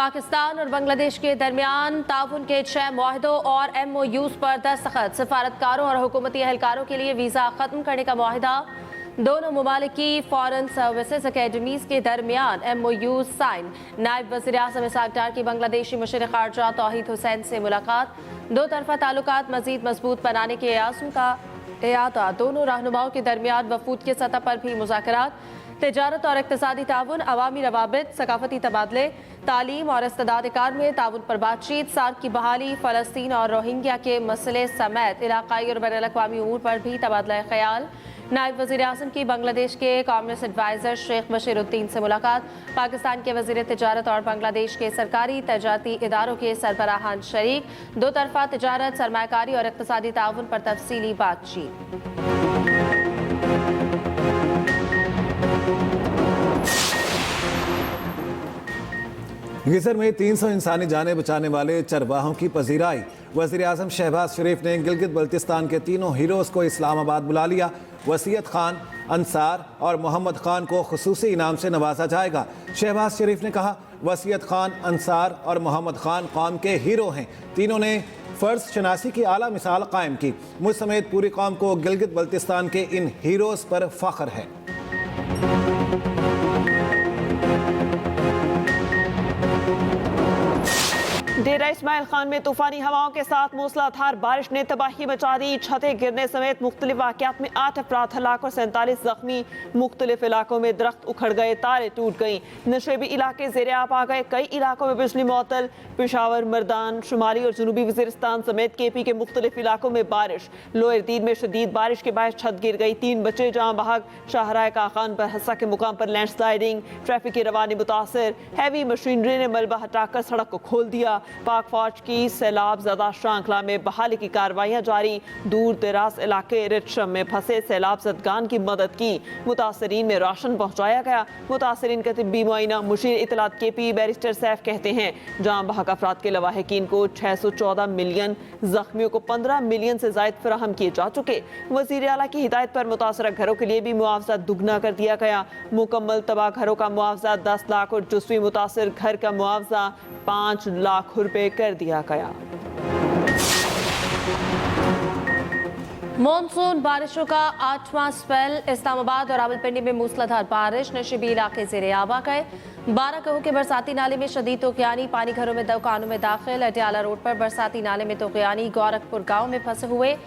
पाकिस्तान और बांग्लादेश के दरमियान ताउन के 6 मुआहदों और MOUs पर दस्तखत। सफारतकारों और हुकूमती एहलकारों के लिए वीज़ा ख़त्म करने का मुआहदा। दोनों ममालिक की फॉरेन सर्विसेज अकेडमीज़ के दरमियान MOUs साइन। नायब वज़ीर आज़म इसहाक डार की बांग्लादेशी मुशीर ख़ारजा तौहीद हुसैन से मुलाकात। दो तरफ़ा ताल्लुकात मज़ीद मजबूत बनाने के आज़म का एआदा। दोनों रहनुमाओं के दरमियान वफूद के सतह पर भी मुज़ाकरात। तिजारत और इक़्तिसादी ताउन, अवामी रवाबित, सकाफती तबादले, तालीम और इस्तेदाद कार में ताउन पर बातचीत। सार्क की बहाली, फ़लस्तीन और रोहिंग्या के मसले समेत इलाक़ाई और बैनुल-अक़वामी उमूर पर भी तबादला ख्याल। नायब वज़ीर आज़म की बांग्लादेश के कॉमर्स एडवाइज़र शेख बशीरुद्दीन से मुलाकात। पाकिस्तान के वज़ीर तिजारत और बांग्लादेश के सरकारी तजारती इदारों के सरबराहान शरीक। दो तरफ़ा तिजारत, सरमायाकारी और इक़्तिसादी ताउन पर तफसीली बातचीत। गिजर में 300 इंसानी जानें बचाने वाले चरवाहों की पजीराई। वज़ीर आज़म शहबाज शरीफ ने गिलगित बल्तिस्तान के तीनों हीरोज़ को इस्लामाबाद बुला लिया। वसीयत खान, अंसार और मोहम्मद खान को खुसूसी इनाम से नवाजा जाएगा। शहबाज शरीफ ने कहा, वसीयत खान, अंसार और मोहम्मद खान कौम के हीरो हैं। तीनों ने फ़र्ज शनासी की आला मिसाल कायम की। मुझ समेत पूरी कौम को गिलगित बल्तिस्तान के इन हीरोज़ पर फ़ख्र है। डेरा इस्माइल खान में तूफानी हवाओं के साथ मूसलाधार बारिश ने तबाही मचा दी। छतें गिरने समेत मुख्तलिफ वाक़यात में 8 अफराद हलाक और 47 जख्मी। मुख्तलिफ इलाकों में दरख्त उखड़ गए, तारें टूट गईं। नशेबी इलाके ज़ेरे आब आ गए। कई इलाकों में बिजली मुअत्तल। पेशावर, मर्दान, शुमाली और जनूबी वज़ीरिस्तान समेत KP के मुख्तलिफ इलाकों में बारिश। लोअर दीन में शदीद बारिश के बायस छत गिर गई, 3 बच्चे जहाँ बहक। शाहराह काखान पर हस्सा के मुकाम पर लैंडस्लाइडिंग। ट्रैफिक की रवानी मुतासर। हैवी मशीनरी ने मलबा हटाकर सड़क को खोल दिया। पाक फौज की सैलाब ज़दा श्रृंखला में बहाली की कार्रवाइयाँ जारी। दूर दराज इलाके रिटशम में फंसे सैलाब ज़दगान की मदद की। मुतासरीन में राशन पहुँचाया गया। मुतासरीन का तिब्बी मुआयना। मुशीर इतलात KP बैरिस्टर सैफ कहते हैं, जहाँ बहक अफराद के लवाहिकीन को 614 मिलियन, जख्मियों को 15 मिलियन से ज़ायद फराहम किए जा चुके। वज़ीर आला की हिदायत पर मुतासरा घरों के लिए भी मुआवजा दुगना कर दिया गया। मुकम्मल तबाह घरों का मुआवजा 10 लाख और जुज़वी मुतासर घर का मुआवजा 5 लाख रुपए कर दिया गया। मॉनसून बारिशों का 8वां स्पेल। इस्लामाबाद और रावलपिंडी में मूसलाधार बारिश। नशेबी इलाके ज़ेरे आब आ गए। 12 कहों के बरसाती नाले में शदीद तोक़यानी। पानी घरों में दुकानों में दाखिल। अटियाला रोड पर बरसाती नाले में तोक़यानी। गोरखपुर गांव में फंसे हुए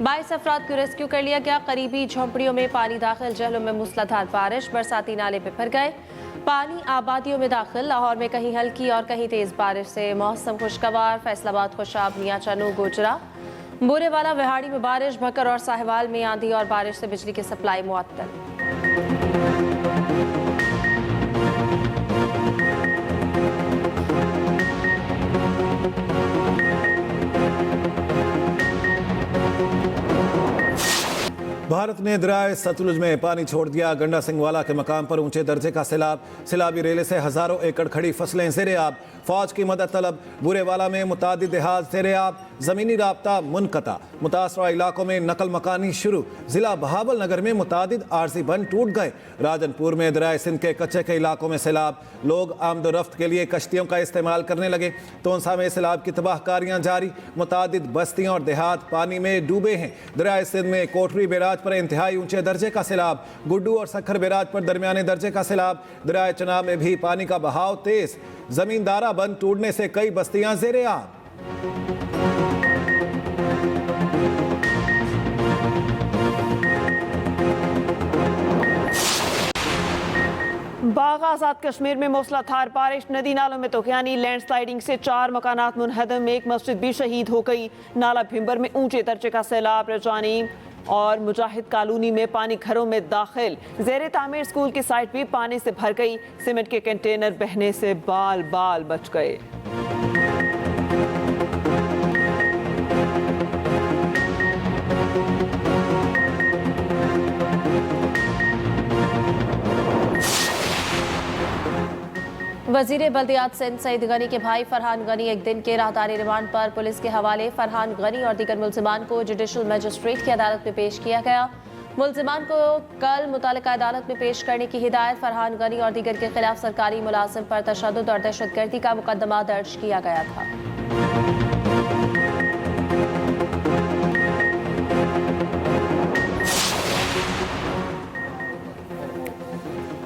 22 अफराद को रेस्क्यू कर लिया गया। करीबी झोंपड़ियों में पानी दाखिल। जहलों में मूसलाधार बारिश। बरसाती नाले पे फिर गए पानी। आबादियों में दाखिल। लाहौर में कहीं हल्की और कहीं तेज बारिश से मौसम खुशगवार। फैसलाबाद, खुशाब, मियां चनू, गोजरा, बुरेवाला, विहाड़ी में बारिश। भक्कर और साहिवाल में आंधी और बारिश से बिजली की सप्लाई मुअत्तल। भारत ने दरियाए सतलुज में पानी छोड़ दिया। गंडा सिंहवाला के मकाम पर ऊंचे दर्जे का सैलाब। सैलाबी रेले से हजारों एकड़ खड़ी फसलें ज़ेरे आब। फौज की मदद तलब। बुरेवाला में मुतादिद देहात ज़ेरे आब। ज़मीनी राब्ता मुनक़ता। मुतासरा इलाकों में नकल मकानी शुरू। ज़िला बहावल नगर में मुतादिद आर्जी बंद टूट गए। राजनपुर में दरियाए सिंध के कच्चे के इलाकों में सैलाब। लोग आमदोरफ्त के लिए कश्तियों का इस्तेमाल करने लगे। तोनसा में सैलाब की तबाहकारियाँ जारी। मुतादिद बस्तियाँ और देहात पानी में डूबे हैं। दरियाए सिंध में कोठरी बैराज पर इंतहाई ऊंचे दर्जे का सैलाब। गुड्डू और सखर बैराज पर दरमियाने दर्जे का सैलाब। दरियाए चनाब में भी पानी का बहाव तेज। जमींदारा बंद टूटने से कई बस्तियां ज़ेरे आब। बाग आज़ाद कश्मीर में मूसलाधार बारिश। नदी नालों में तोक़यानी। लैंडस्लाइडिंग से 4 मकानात मुनहदम। एक मस्जिद भी शहीद हो गई। नाला भिम्बर में ऊंचे दर्जे का सैलाब। रजानी और मुजाहिद कॉलोनी में पानी घरों में दाखिल। ज़ेरे तामीर स्कूल की साइट भी पानी से भर गई। सीमेंट के कंटेनर बहने से बाल बाल बच गए। वजीर बल्दियात सिंध सईद गनी के भाई फरहान गनी एक दिन के राहदारी रिमांड पर पुलिस के हवाले। फरहान गनी और दीगर मुल्जिमान को जुडिशल मजिस्ट्रेट की अदालत में पेश किया गया। मुलजिमान को कल मुतालिका अदालत में पेश करने की हिदायत। फरहान गनी और दीगर के खिलाफ सरकारी मुलाजिम पर तशद्दुद और दहशतगर्दी का मुकदमा दर्ज किया गया था।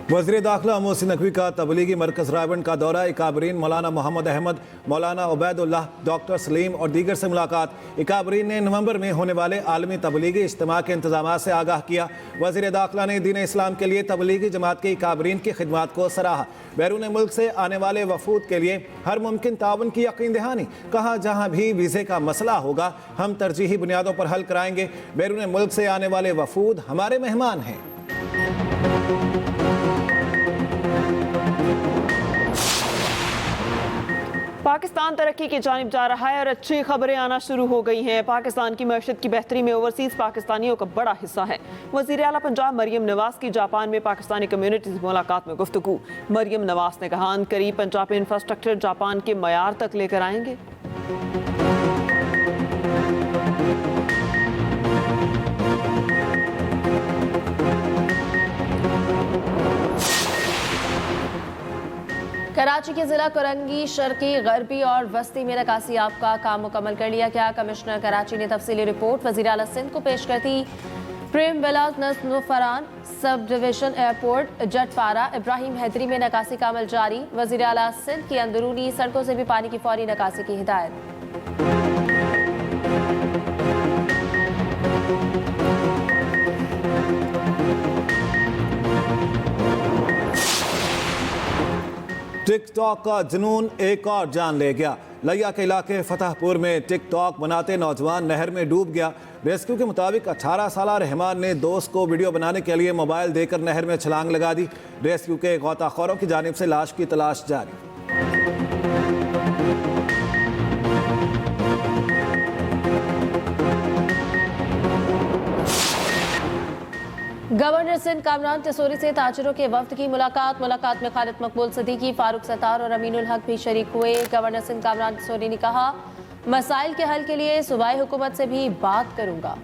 वज़ीर दाखिला मोहसिन नकवी का तबलीगी मरकज़ रायबंद का दौरा। इकाबरीन मौलाना मोहम्मद अहमद, मौलाना उबैदुल्लाह, डॉक्टर सलीम और दीगर से मुलाकात। इकाबरीन ने नवंबर में होने वाले आलमी तबलीगी इज्तिमा के इंतजामात से आगाह किया। वज़ीर दाखिला ने दीन इस्लाम के लिए तबलीगी जमात के इकाबरीन की खिदमात को सराहा। बैरून मुल्क से आने वाले वफूद के लिए हर मुमकिन ताउन की यकीन दहानी। कहा, जहाँ भी वीज़े का मसला होगा हम तरजीही बुनियादों पर हल कराएंगे। बैरून मुल्क से आने वाले वफूद हमारे मेहमान हैं। पाकिस्तान तरक्की की जानिब जा रहा है और अच्छी खबरें आना शुरू हो गई हैं। पाकिस्तान की मईशत की बेहतरी में ओवरसीज पाकिस्तानियों का बड़ा हिस्सा है। वज़ीर आला पंजाब मरियम नवाज की जापान में पाकिस्तानी कम्युनिटी से मुलाकात में गुफ्तगू। मरियम नवाज ने कहा, अनकरीब पंजाबी इंफ्रास्ट्रक्चर जापान के मयार तक लेकर आएंगे। कराची के जिला करंगी, शर्की, गरबी और वस्ती में निकासियाब का काम मुकम्मल कर लिया गया। कमिश्नर कराची ने तफसीली रिपोर्ट वज़ीर आला सिंध को पेश कर दी। प्रेम विलास नस्नुफरान sub division airport Jatpara Ibrahim Haidari में निकासी का अमल जारी। वज़ीर आला सिंध की अंदरूनी सड़कों से भी पानी की फौरी निकासी की हिदायत। टिकटॉक का जुनून एक और जान ले गया। लिया के इलाके फतेहपुर में टिकटॉक बनाते नौजवान नहर में डूब गया। रेस्क्यू के मुताबिक 18 साल रहमान ने दोस्त को वीडियो बनाने के लिए मोबाइल देकर नहर में छलांग लगा दी। रेस्क्यू के गौताखोरों की जानिब से लाश की तलाश जारी। गवर्नर सिंध कामरान तसूरी से ताजरों के वफ्द की मुलाकात में खालिद मकबूल सिद्दीकी, फारूक सत्तार और अमीनुल हक भी शरीक हुए। गवर्नर सिंध कामरान तसूरी ने कहा, मसाइल के हल के लिए सूबाई हुकूमत से भी बात करूंगा।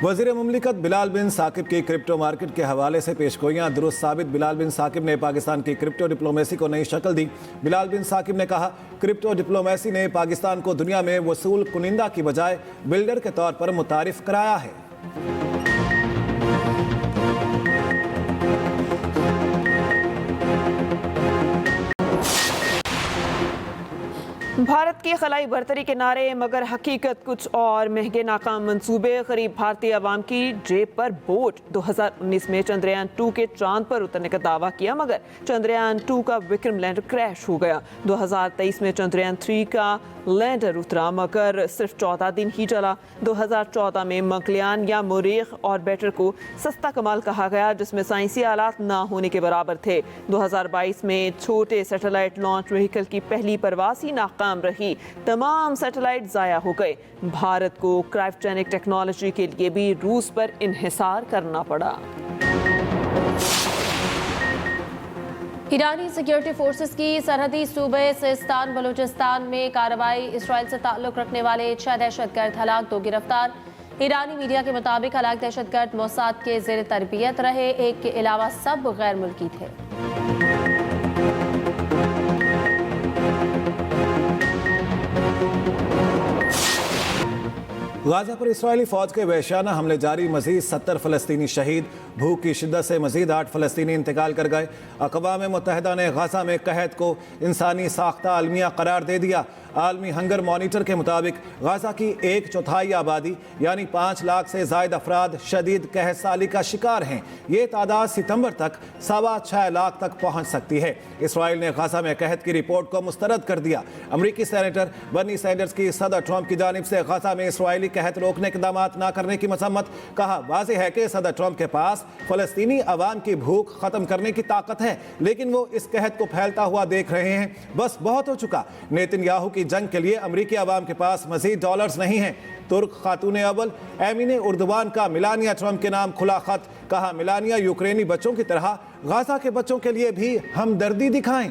वज़ीर मुमलिकत बिलाल बिन साकिब की क्रिप्टो मार्केट के हवाले से पेशगोइयाँ दुरुस्त साबित। बिलाल बिन साकिब ने पाकिस्तान की क्रिप्टो डिप्लोमेसी को नई शक्ल दी। बिलाल बिन साकिब ने कहा, क्रिप्टो डिप्लोमेसी ने पाकिस्तान को दुनिया में वसूल कुनिंदा की बजाय बिल्डर के तौर पर मुतारिफ कराया है। भारत की खलाई बरतरी के नारे मगर हकीकत कुछ और। महंगे नाकाम मंसूबे, गरीब भारतीय आवाम की जेब पर बोझ। 2019 में चंद्रयान 2 के चांद पर उतरने का दावा किया मगर चंद्रयान 2 का विक्रम लैंडर क्रैश हो गया। 2023 में चंद्रयान 3 का लैंडर उतरा मगर सिर्फ 14 दिन ही चला। 2014 में मंगलयान या मरीख ऑर्बिटर को सस्ता कमाल कहा गया जिसमें साइंसी आलात ना होने के बराबर थे। 2022 में छोटे सैटेलाइट लॉन्च व्हीकल की पहली परवाज ही नाकाम रही। तमाम सैटेलाइट जाया हो गए। भारत को क्रायोजेनिक टेक्नोलॉजी के लिए भी रूस पर इन्हिसार करना पड़ा। ईरानी सिक्योरिटी फोर्सेस की सरहदी सूबे सिस्तान बलूचिस्तान में कार्रवाई। इसराइल से ताल्लुक रखने वाले 6 दहशतगर्द हलाक, 2 गिरफ्तार। ईरानी मीडिया के मुताबिक हलाक दहशतगर्द मोसाद के ज़ेर तरबियत रहे। एक के अलावा सब गैर मुल्की थे। गाजा पर इस्राएली फौज के वहशाना हमले जारी। मजीद 70 फ़लस्तीनी शहीद। भूख की शिद्दत से मजीद 8 फ़लस्तीनी इंतकाल कर गए। अक़वाम मुत्तहिदा ने गाजा में कहत को इंसानी साख्ता अलमिया करार दे दिया। आलमी हंगर मॉनिटर के मुताबिक गाजा की 1/4 आबादी यानी 5 लाख से ज़ायद अफराद शदीद कहत साली का शिकार हैं। ये तादाद सितंबर तक 6.25 लाख तक पहुँच सकती है। इसराइल ने गाजा में कहत की रिपोर्ट को मुस्तरद कर दिया। अमरीकी सेनेटर बर्नी सैंडर्स की सदर ट्रंप की जानिब से गाजा में इसराइली कहत रोकने के इक़दामात न करने की मजम्मत। कहा, वाज़ेह है कि सदर ट्रंप के पास फ़लस्तीनी अवाम की भूख ख़त्म करने की ताकत है लेकिन वो इस कहत को फैलता हुआ देख रहे हैं। बस बहुत हो चुका। नेतन्याहू की जंग के लिए अमरीकी अवाम के पास मज़ीद डॉलर्स नहीं हैं। तुर्क खातून अव्वल एमिन उर्दवान का मिलानिया ट्रंप के नाम खुला खत। कहा, मिलानिया यूक्रेनी बच्चों की तरह गाजा के बच्चों के लिए भी हमदर्दी दिखाएं।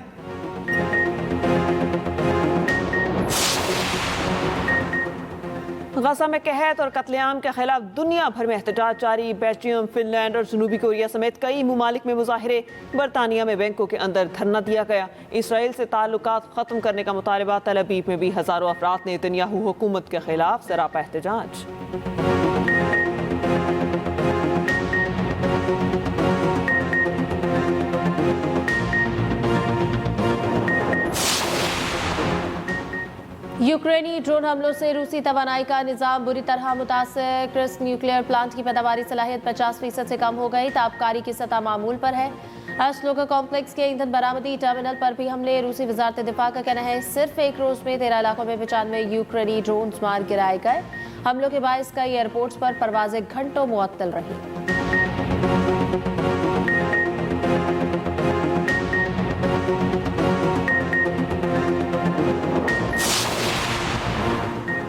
गजा में कहत और कत्लेआम के खिलाफ दुनिया भर में एहतजाज जारी। बेल्जियम, फिनलैंड और जनूबी कोरिया समेत कई ममालिक में मुजाहिरे। बरतानिया में बैंकों के अंदर धरना दिया गया। इसराइल से ताल्लुकात खत्म करने का मुतालबा। तल अवीव में भी हजारों अफराद ने नेतन्याहू हुकूमत के खिलाफ सरापा एहतजाज। यूक्रेनी ड्रोन हमलों से रूसी तवानाई का निजाम बुरी तरह मुतासर। क्रिस्क न्यूक्लियर प्लांट की पैदावारी सलाहियत 50% से कम हो गई। ताबकारी की सतह मामूल पर है। अस्लोगा कॉम्प्लेक्स के ईंधन बरामदी टर्मिनल पर भी हमले। रूसी वजारत दिफा का कहना है सिर्फ एक रोज में 13 इलाकों में 95 यूक्रेनी ड्रोन मार गिराए गए। हमलों के बायस कई एयरपोर्ट्स पर परवाजें घंटों मुअत्तल रही।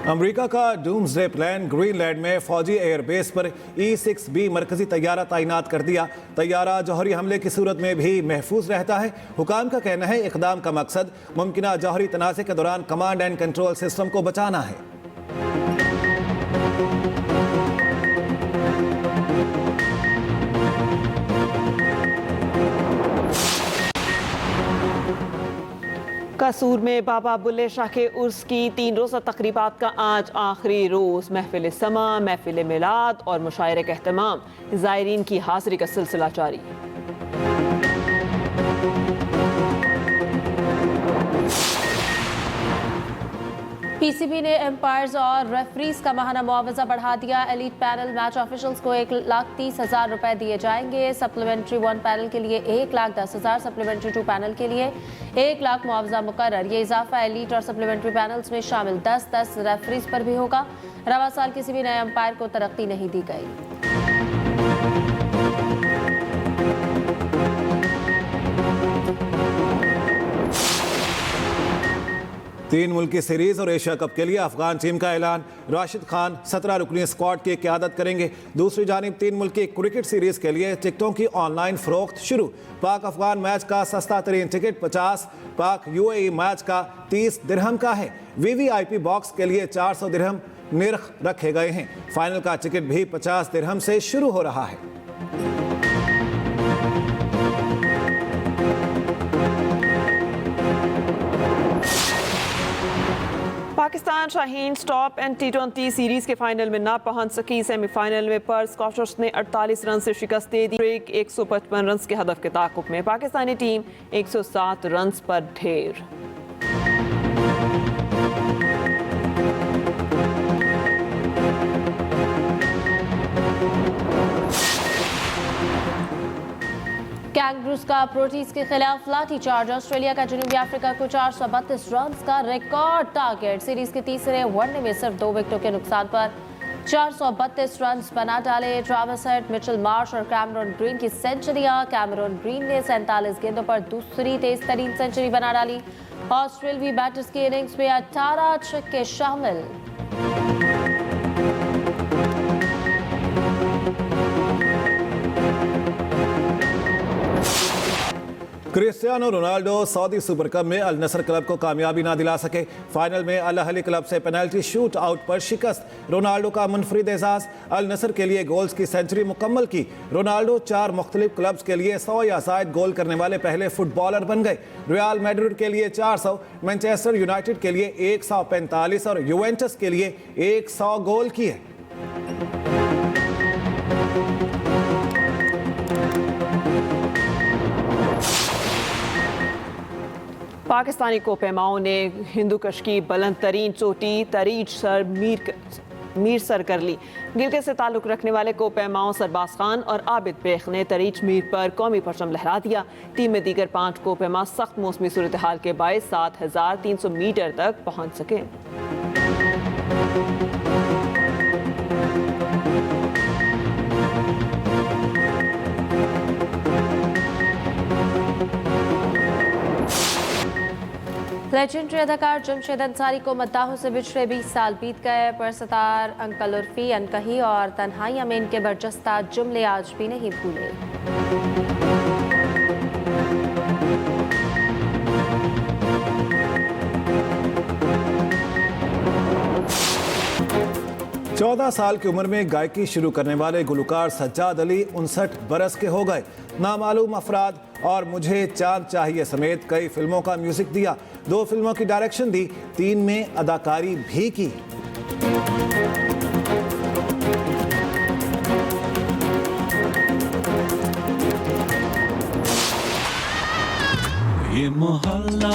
अमेरिका का डूम्सडे प्लान ग्रीनलैंड में फौजी एयरबेस पर E-6B मरकजी तैयारा तैनात कर दिया। तैयारा जौहरी हमले की सूरत में भी महफूज रहता है। हुकाम का कहना है इकदाम का मकसद मुमकिना जौहरी तनाज़े के दौरान कमांड एंड कंट्रोल सिस्टम को बचाना है। कसूर में बाबा बुल्ले शाह के उर्स की 3 रोज़ा तकरीबात का आज आखिरी रोज़। महफिल समा, महफिल मिलाद और मुशायरे का एहतमाम। ज़ायरीन की हाज़िरी का सिलसिला जारी। पीसीबी ने एम्पायर्स और रेफरीज का माहाना मुआवजा बढ़ा दिया। एलीट पैनल मैच ऑफिशियल्स को 1,30,000 रुपए दिए जाएंगे। सप्लीमेंट्री 1 पैनल के लिए 1,10,000, सप्लीमेंट्री 2 पैनल के लिए 1 लाख मुआवजा मुकर्रर। ये इजाफा एलीट और सप्लीमेंट्री पैनल्स में शामिल 10 रेफरीज पर भी होगा। रवा साल किसी भी नए एम्पायर को तरक्की नहीं दी गई। तीन मुल्की सीरीज और एशिया कप के लिए अफगान टीम का ऐलान। राशिद खान 17 रुकनी स्क्वाड की क़यादत करेंगे। दूसरी जानिब 3 मुल्की क्रिकेट सीरीज के लिए टिकटों की ऑनलाइन फरोख्त शुरू। पाक अफगान मैच का सस्ता तरीन टिकट 50, पाक UAE मैच का 30 दिरहम का है। VVIP बॉक्स के लिए 400 दिरहम निर्ख रखे गए हैं। फाइनल का टिकट भी 50 दिरहम से शुरू हो रहा है। Pakistan Shaheen top and T20 series के फाइनल में ना पहुंच सकी। सेमीफाइनल में पर स्कॉशर्स ने 48 रन से शिकस्त दे दी। 155 रन के हदफ के ताक़ुब में पाकिस्तानी टीम 107 रन पर ढेर। कैंगरूज का प्रोटीज के खिलाफ लाठीचार्ज। ऑस्ट्रेलिया का जनूबी अफ्रीका को 432 रन का रिकॉर्ड टारगेट। सीरीज के तीसरे वनडे में सिर्फ 2 विकेटों के नुकसान पर 432 रन बना डाले। ट्रेविस हेड, मिचेल मार्श और कैमरन ग्रीन की सेंचुरियां। कैमरन ग्रीन ने 47 गेंदों पर दूसरी तेज तरीन सेंचुरी बना डाली। ऑस्ट्रेलवी बैटर्स की इनिंग्स में 18 छक्के शामिल। Cristiano Ronaldo Saudi super cup में अल नसर क्लब को कामयाबी ना दिला सके। फाइनल में अल अहली क्लब से पेनल्टी शूट आउट पर शिकस्त। रोनाल्डो का मुनफरिद एजाज। अल नसर के लिए गोल्स की सेंचुरी मुकम्मल की। रोनाल्डो 4 मुख्तलिफ क्लब्स के लिए 100 या ज़ायद गोल करने वाले पहले फुटबॉलर बन गए। रियल मैड्रिड के लिए 400, मैनचेस्टर यूनाइटेड के लिए 145 और यूवेंटस के लिए 100 गोल किए। पाकिस्तानी कोपेमाओं ने हिंदुकश की बुलंद तरीन चोटी तरीज सर मीर सर कर ली। गिलगित से ताल्लुक रखने वाले कोपेमाओं सरबाज खान और आबिद बेख ने तरीज मीर पर कौमी परचम लहरा दिया। टीम में दीगर 5 कोपेमा सख्त मौसमी सूरत हाल के बायस 7300 मीटर तक पहुंच सके। लेजेंडरी अदाकार जमशेद अंसारी को मद्दाहों से बिछड़े 20 साल बीत गए। परसतार अंकल उर्फी, अनकही और तन्हाइयां में इनके बरजस्ता जुमले आज भी नहीं भूले। 14 साल की उम्र में गायकी शुरू करने वाले गुलकार सज्जाद अली 59 बरस के हो गए। नामालूम अफराद और मुझे चांद चाहिए समेत कई फिल्मों का म्यूजिक दिया, 2 फिल्मों की डायरेक्शन दी, 3 में अदाकारी भी की। ये मोहल्ला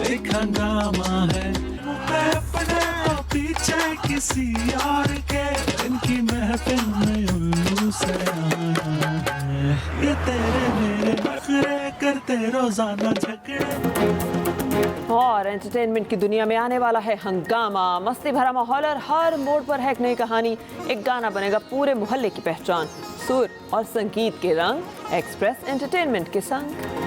एक हंगामा है, अपने को पीछे किसी और के, इनकी महफिल में उल्लू से आना है। ये तेरे मेरे नखरे करते रोजाना झगड़े। और एंटरटेनमेंट की दुनिया में आने वाला है हंगामा, मस्ती भरा माहौल और हर मोड़ पर है एक नई कहानी। एक गाना बनेगा पूरे मोहल्ले की पहचान, सुर और संगीत के रंग एक्सप्रेस एंटरटेनमेंट के संग।